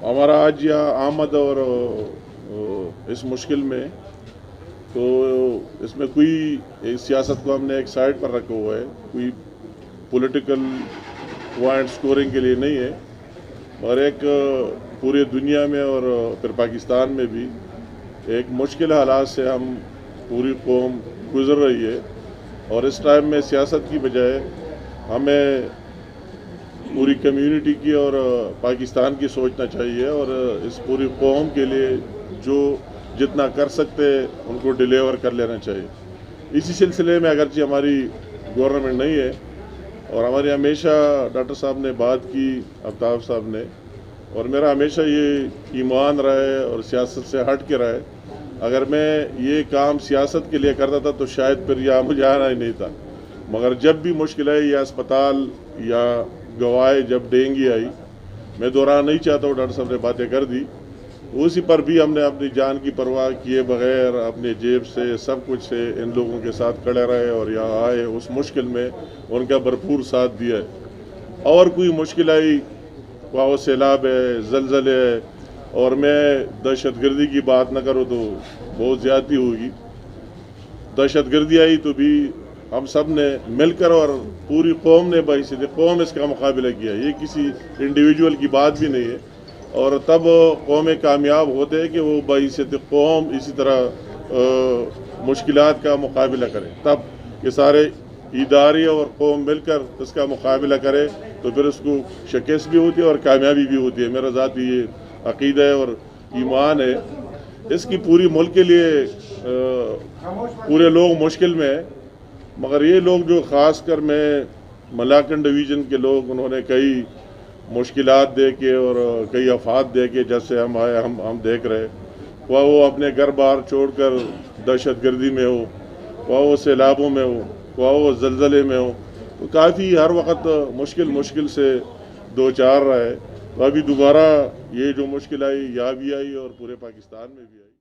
हमारा आज यहाँ आमद और इस मुश्किल में तो इसमें कोई सियासत को हमने एक साइड पर रखा हुआ है, कोई पॉलिटिकल पॉइंट स्कोरिंग के लिए नहीं है, और एक पूरी दुनिया में और फिर पाकिस्तान में भी एक मुश्किल हालात से हम पूरी कौम गुजर रही है। और इस टाइम में सियासत की बजाय हमें पूरी कम्युनिटी की और पाकिस्तान की सोचना चाहिए और इस पूरी कौम के लिए जो जितना कर सकते उनको डिलीवर कर लेना चाहिए। इसी सिलसिले में अगरचि हमारी गवर्नमेंट नहीं है और हमारी हमेशा डॉक्टर साहब ने बात की, आफ्ताब साहब ने, और मेरा हमेशा ये ईमान रहा है और सियासत से हट के रहा है। अगर मैं ये काम सियासत के लिए करता था तो शायद फिर यहाँ मुझे आना ही नहीं था, मगर जब भी मुश्किल आई या अस्पताल या गवाए जब डेंगू आई, मैं दोहराना नहीं चाहता हूँ, डॉक्टर साहब ने बातें कर दी, उसी पर भी हमने अपनी जान की परवाह किए बगैर अपने जेब से सब कुछ से इन लोगों के साथ खड़े रहे और यहाँ आए, उस मुश्किल में उनका भरपूर साथ दिया है। और कोई मुश्किल आई, वहाँ सैलाब है, ज़लज़ले है, और मैं दहशतगर्दी की बात न करूँ तो बहुत ज़्यादती होगी। दहशतगर्दी आई तो भी हम सब ने मिलकर और पूरी कौम ने बहैसियत कौम इसका मुकाबला किया, ये किसी इंडिविजुअल की बात भी नहीं है। और तब कौमें कामयाब होते हैं कि वो बहैसियत कौम इसी तरह मुश्किलात का मुकाबला करें, तब ये सारे इदारे और कौम मिलकर इसका मुकाबला करे तो फिर उसको शिकस्त भी होती है और कामयाबी भी होती है। मेरा ज़ाती ये अक़ीदा है और ईमान है। इसकी पूरी मुल्क के लिए पूरे लोग मुश्किल में है, मगर ये लोग जो ख़ास कर मैं मलाकन डिवीज़न के लोग, उन्होंने कई मुश्किलात दे के और कई आफात दे के जैसे हम आए हम देख रहे, वह वो अपने घर बार छोड़कर दहशतगर्दी में हो, वह वो सैलाबों में हो, वह वो ज़लज़ले में हो, तो काफ़ी हर वक्त मुश्किल से दो चार रहा है। तो अभी दोबारा ये जो मुश्किल आई यहाँ भी आई और पूरे पाकिस्तान में भी आई।